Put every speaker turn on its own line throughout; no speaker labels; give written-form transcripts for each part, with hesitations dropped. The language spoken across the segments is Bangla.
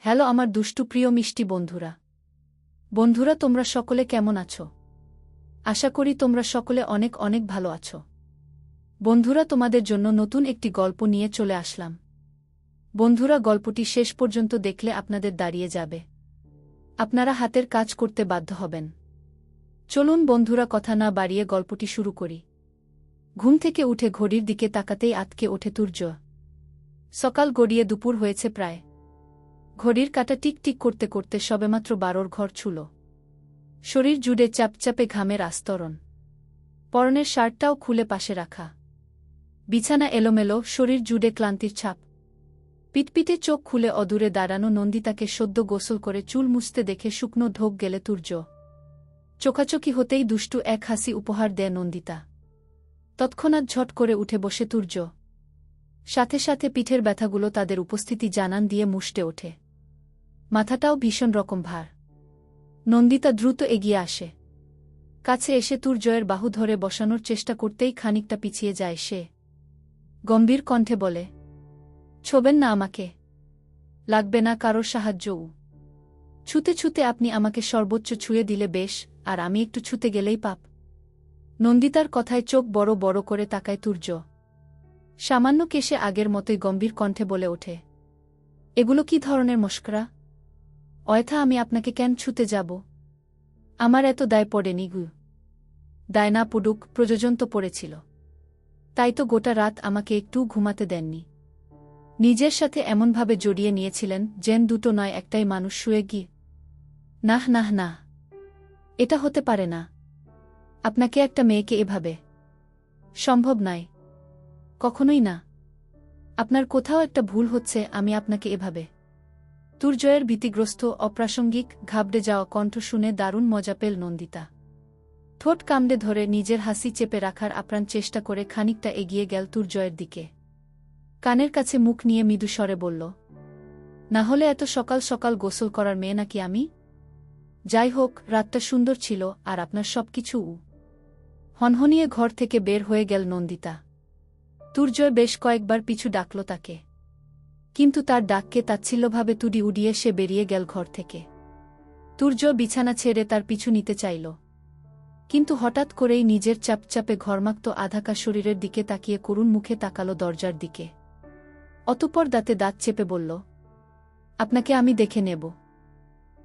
হ্যালো আমার দুষ্টু প্রিয় মিষ্টি বন্ধুরা তোমরা সকলে কেমন আছো? আশা করি তোমরা সকলে অনেক অনেক ভালো আছো। বন্ধুরা তোমাদের জন্য নতুন একটি গল্প নিয়ে চলে আসলাম। বন্ধুরা গল্পটি শেষ পর্যন্ত দেখলে আপনাদের দাঁড়িয়ে যাবে, আপনারা হাতের কাজ করতে বাধ্য হবেন। চলুন বন্ধুরা কথা না বাড়িয়ে গল্পটি শুরু করি। ঘুম থেকে উঠে ঘড়ির দিকে তাকাতেই আঁতকে ওঠে তুর্য। সকাল গড়িয়ে দুপুর হয়েছে প্রায়। ঘড়ির কাঁটা টিকটিক করতে করতে সবেমাত্র 12 ঘর ছুল। শরীর জুড়ে চাপচাপে ঘামের আস্তরণ, পরনের শার্টটাও খুলে পাশে রাখা। বিছানা এলোমেলো, শরীর জুড়ে ক্লান্তির ছাপ। পিটপিটে চোখ খুলে অদূরে দাঁড়ানো নন্দিতাকে সদ্য গোসল করে চুল মুছতে দেখে শুকনো ঢোক গেলে তুর্য। চোখাচোখি হতেই দুষ্টু এক হাসি উপহার দেয় নন্দিতা। তৎক্ষণাৎ ঝট করে উঠে বসে তুর্য। সাথে সাথে পিঠের ব্যথাগুলো তাদের উপস্থিতি জানান দিয়ে মুষড়ে ওঠে। মাথাটাও ভীষণ রকম ভার। নন্দিতা দ্রুত এগিয়ে আসে। কাছে এসে তুর্জয়ের বাহু ধরে বসানোর চেষ্টা করতেই খানিকটা পিছিয়ে যায় সে। গম্ভীর কণ্ঠে বলে, ছোবেন না আমাকে, লাগবে না কারোর সাহায্যও। ছুতে ছুতে আপনি আমাকে সর্বোচ্চ ছুঁয়ে দিলে বেশ, আর আমি একটু ছুতে গেলেই পাপ। নন্দিতার কথায় চোখ বড় বড় করে তাকায় তুর্য। সামান্য কেশে আগের মতোই গম্ভীর কণ্ঠে বলে ওঠে, এগুলো কি ধরনের মস্করা? অয়থা আমি আপনাকে কেন ছুতে যাব? আমার এত দায় পড়েনি গু। দায় না পড়ুক, প্রয়োজন তো পড়েছিল। তাই তো গোটা রাত আমাকে একটু ঘুমাতে দেননি। নিজের সাথে এমনভাবে জড়িয়ে নিয়েছিলেন যেন দুটো নয় একটাই মানুষ শুয়ে গিয়ে। নাহ নাহ না, এটা হতে পারে না। আপনাকে একটা মেয়েকে এভাবে, সম্ভব নয়, কখনোই না। আপনার কোথাও একটা ভুল হচ্ছে, আমি আপনাকে এভাবে। তুর্জয়ের ভীতিগ্রস্ত অপ্রাসঙ্গিক ঘাবড়ে যাওয়া কণ্ঠ শুনে দারুণ মজা পেল নন্দিতা। ঠোঁট কামড়ে ধরে নিজের হাসি চেপে রাখার আপ্রাণ চেষ্টা করে খানিকটা এগিয়ে গেল তুর্জয়ের দিকে। কানের কাছে মুখ নিয়ে মৃদু স্বরে বলল, না হলে এত সকাল সকাল গোসল করার মেয়ে নাকি আমি? যাই হোক, রাতটা সুন্দর ছিল, আর আপনার সবকিছু হনহনিয়ে ঘর থেকে বের হয়ে গেল নন্দিতা। তুর্জয় বেশ কয়েকবার পিছু ডাকল তাকে, কিন্তু তার ডাককে তাচ্ছিল্যভাবে তুড়ি উড়িয়ে সে বেরিয়ে গেল ঘর থেকে। তুর্য বিছানা ছেড়ে তার পিছু নিতে চাইল, কিন্তু হঠাৎ করেই নিজের চাপচাপে ঘর্মাক্ত আধাকা শরীরের দিকে তাকিয়ে করুণ মুখে তাকালো দরজার দিকে। অতঃপর দাঁতে দাঁত চেপে বলল, আপনাকে আমি দেখে নেব।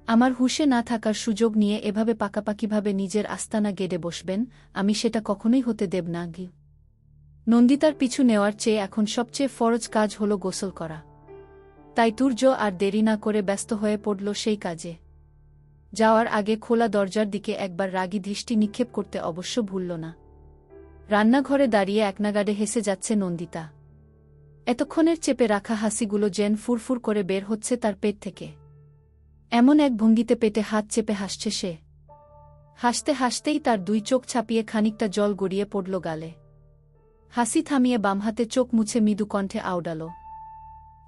আমার হুঁশে না থাকার সুযোগ নিয়ে এভাবে পাকাপাকিভাবে নিজের আস্তানা গেড়ে বসবেন, আমি সেটা কখনোই হতে দেব না গি। নন্দিতার পিছু নেওয়ার চেয়ে এখন সবচেয়ে ফরজ কাজ হল গোসল করা। তাই তুর্য আর দেরি না করে ব্যস্ত হয়ে পড়ল সেই কাজে। যাওয়ার আগে খোলা দরজার দিকে একবার রাগী দৃষ্টি নিক্ষেপ করতে অবশ্য ভুলল না। রান্নাঘরে দাঁড়িয়ে একনাগাড়ে হেসে যাচ্ছে নন্দিতা। এতক্ষণের চেপে রাখা হাসিগুলো যেন ফুরফুর করে বের হচ্ছে তার পেট থেকে। এমন এক ভঙ্গিতে পেটে হাত চেপে হাসছে সে। হাসতে হাসতেই তার দুই চোখ ছাপিয়ে খানিকটা জল গড়িয়ে পড়ল গালে। হাসি থামিয়ে বাম হাতে চোখ মুছে মৃদু কণ্ঠে আওড়াল,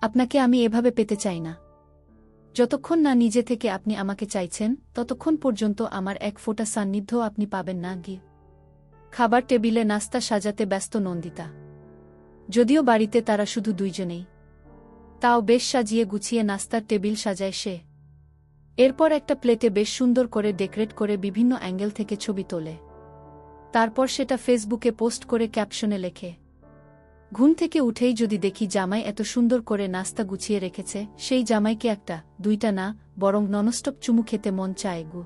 আপনাকে আমি এভাবে পেতে চাই না। যতক্ষণ না নিজে থেকে আপনি আমাকে চাইছেন, ততক্ষণ পর্যন্ত আমার এক ফোঁটা সান্নিধ্য আপনি পাবেন না গি। খাবার টেবিলে নাস্তা সাজাতে ব্যস্ত নন্দিতা। যদিও বাড়িতে তারা শুধু দুইজনেই, তাও বেশ সাজিয়ে গুছিয়ে নাস্তার টেবিল সাজায় সে। এরপর একটা প্লেটে বেশ সুন্দর করে ডেকোরেট করে বিভিন্ন অ্যাঙ্গেল থেকে ছবি তোলে। তারপর সেটা ফেসবুকে পোস্ট করে ক্যাপশনে লেখে, ঘুম থেকে উঠেই যদি দেখি জামাই এত সুন্দর করে নাস্তা গুছিয়ে রেখেছে, সেই জামাইকে একটা দুইটা না বরং ননস্টপ চুমু খেতে মন চায় গু।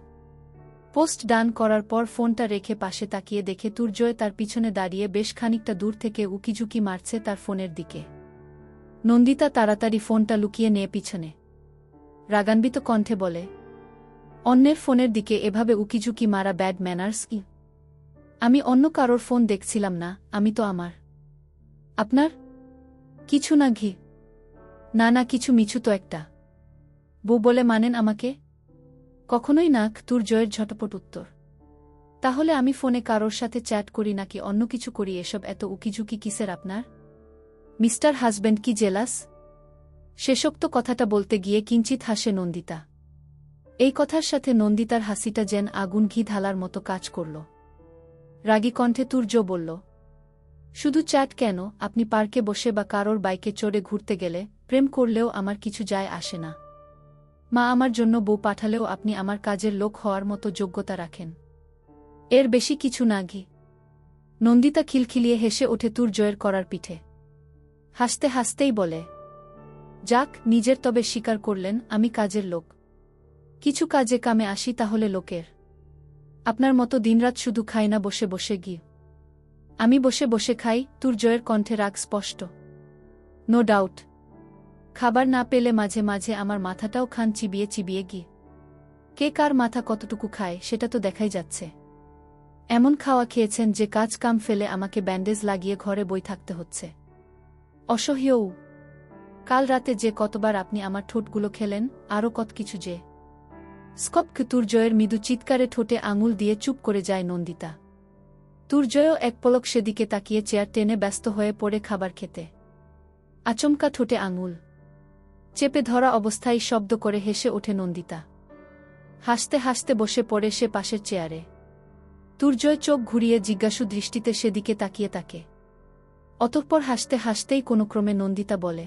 পোস্ট ডান করার পর ফোনটা রেখে পাশে তাকিয়ে দেখে তুর্জয় তার পিছনে দাঁড়িয়ে বেশ খানিকটা দূর থেকে উকিঝুঁকি মারছে তার ফোনের দিকে। নন্দিতা তাড়াতাড়ি ফোনটা লুকিয়ে নিয়ে পিছনে রাগান্বিত কণ্ঠে বলে, অন্যের ফোনের দিকে এভাবে উকিঝুঁকি মারা ব্যাড ম্যানার্স কি? আমি অন্য কারোর ফোন দেখছিলাম না, আমি তো আমার। আপনার কিছু না ঘি, না না কিছু মিছু তো একটা। বউ বলে মানেন আমাকে? কখনোই না। তুর্জয়ের ঝটপট উত্তর, তাহলে আমি ফোনে কারোর সাথে চ্যাট করি নাকি অন্য কিছু করি? এসব এত উকিঝুঁকি কিসের আপনার? মিস্টার হাজব্যান্ড কি জেলাস? শেষোক্ত কথাটা বলতে গিয়ে কিঞ্চিত হাসে নন্দিতা। এই কথার সাথে নন্দিতার হাসিটা যেন আগুন ঘি ঢালার মতো কাজ করল। রাগী কণ্ঠে তুর্য বলল, শুধু চ্যাট কেন, আপনি পার্কে বসে বা কারোর বাইকে চড়ে ঘুরতে গেলে, প্রেম করলেও আমার কিছু যায় আসে না। মা আমার জন্য বউ পাঠালেও আপনি আমার কাজের লোক হওয়ার মতো যোগ্যতা রাখেন। এর বেশি কিছু না ঘি। নন্দিতা খিলখিলিয়ে হেসে ওঠে তুর্জয়ের করার পিঠে। হাসতে হাসতেই বলে, যাক, নিজের তবে স্বীকার করলেন আমি কাজের লোক। কিছু কাজে কামে আসি তাহলে লোকের। আপনার মতো দিনরাত শুধু খাই না বসে বসে ঘি। আমি বসে বসে খাই। তুর্জয়ের কণ্ঠে রাগ স্পষ্ট। No doubt. খাবার না পেলে মাঝে মাঝে আমার মাথাটাও খান চিবিয়ে চিবিয়ে ঘি। কে কার মাথা কতটুকু খায় সেটা তো দেখাই যাচ্ছে। এমন খাওয়া খেয়েছেন যে কাজ কাম ফেলে আমাকে ব্যান্ডেজ লাগিয়ে ঘরে বই থাকতে হচ্ছে। অসহ্যও। কাল রাতে যে কতবার আপনি আমার ঠোঁটগুলো খেলেন, আরও কত কিছু যে। স্কপ। তুর্জয়ের মৃদু চিৎকারে ঠোঁটে আঙুল দিয়ে চুপ করে যায় নন্দিতা। তুর্জয়ও এক পলক সেদিকে তাকিয়ে চেয়ার টেনে ব্যস্ত হয়ে পড়ে খাবার খেতে। আচমকা ঠোঁটে আঙুল চেপে ধরা অবস্থায় শব্দ করে হেসে ওঠে নন্দিতা। হাসতে হাসতে বসে পড়ে সে পাশের চেয়ারে। তুর্জয় চোখ ঘুরিয়ে জিজ্ঞাসু দৃষ্টিতে সেদিকে তাকিয়ে থাকে। অতঃপর হাসতে হাসতেই কোনোক্রমে নন্দিতা বলে,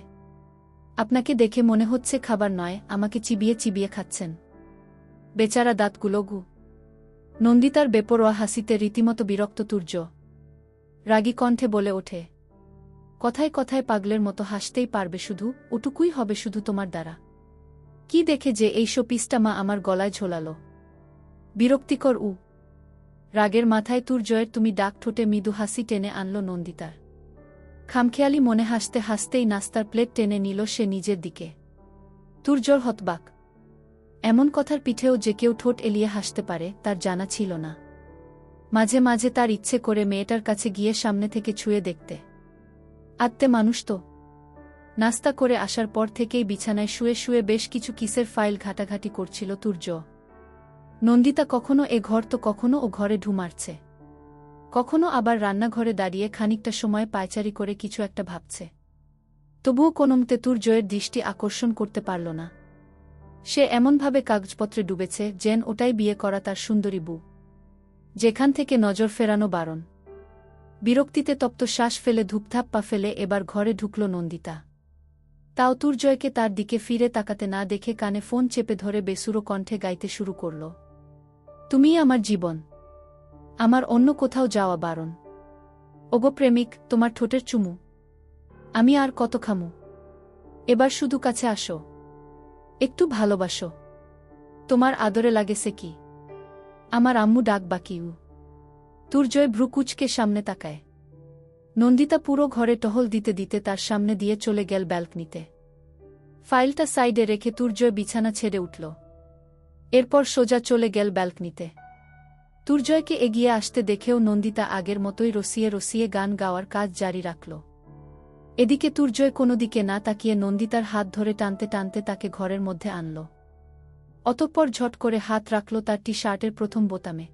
আপনাকে দেখে মনে হচ্ছে খাবার নয়, আমাকে চিবিয়ে চিবিয়ে খাচ্ছেন। বেচারা দাঁতগুলো গু। নন্দিতার বেপরোয়া হাসিতে রীতিমতো বিরক্ত তুর্য রাগী কণ্ঠে বলে ওঠে, কথায় কথায় পাগলের মতো হাসতেই পারবে শুধু, ওটুকুই হবে শুধু তোমার দ্বারা। কি দেখে যে এই শোপিসটা মা আমার গলায় ঝোলালো। বিরক্তিকর। রাগের মাথায় তুর্জয়ের তুমি ডাক ঠোঁটে মৃদু হাসি টেনে আনল নন্দিতার। খামখেয়ালি মনে হাসতে হাসতেই নাস্তার প্লেট টেনে নিল সে নিজের দিকে। তুর্জর হতবাক। এমন কথার পিঠেও যে কেউ ঠোঁট এলিয়ে হাসতে পারে তার জানা ছিল না। মাঝে মাঝে তার ইচ্ছে করে মেয়েটার কাছে গিয়ে সামনে থেকে ছুঁয়ে দেখতে। আত্মে মানুষ তো। নাস্তা করে আসার পর থেকেই বিছানায় শুয়ে শুয়ে বেশ কিছু কিসের ফাইল ঘাটাঘাটি করছিল তুর্য। নন্দিতা কখনো এ ঘর তো কখনো ও ঘরে ঢু মারছে, কখনো আবার রান্নাঘরে দাঁড়িয়ে খানিকটা সময় পায়চারি করে কিছু একটা ভাবছে। তবুও কোনোমতে তুর্জয়ের দৃষ্টি আকর্ষণ করতে পারল না। সে এমনভাবে কাগজপত্রে ডুবেছে যেন ওটাই বিয়ে করা তার সুন্দরী বউ, যেখান থেকে নজর ফেরানো বারণ। বিরক্তিতে তপ্ত শ্বাস ফেলে ধূপধাপ পা ফেলে এবার ঘরে ঢুকল নন্দিতা। তাও তুর্জয়কে তার দিকে ফিরে তাকাতে না দেখে কানে ফোন চেপে ধরে বেসুরো কণ্ঠে গাইতে শুরু করল, তুমিই আমার জীবন, আমার অন্য কোথাও যাওয়া বারণ। ওগো প্রেমিক, তোমার ঠোঁটের চুমু আমি আর কত খামু। এবার শুধু কাছে আসো, একটু ভালোবাসো। তোমার আদরে লাগেছে কি আমার আম্মু ডাক বাকিউ। তুর্জয় ভ্রু কুচকে সামনে তাকায়। নন্দিতা পুরো ঘরে টহল দিতে দিতে তার সামনে দিয়ে চলে গেল ব্যালকনিতে। ফাইলটা সাইডে রেখে তুর্জয় বিছানা ছেড়ে উঠল। এরপর সোজা চলে গেল ব্যালকনিতে। তুর্জয়কে এগিয়ে আসতে দেখেও নন্দিতা আগের মতোই রসিয়ে রসিয়ে গান গাওয়ার কাজ জারি রাখল। এদিকে তুর্জয় কোনো দিকে না তাকিয়ে নন্দিতার হাত ধরে টানতে টানতে তাকে ঘরের মধ্যে আনল। অতঃপর ঝট করে হাত রাখল তার টি শার্টের প্রথম বোতামে।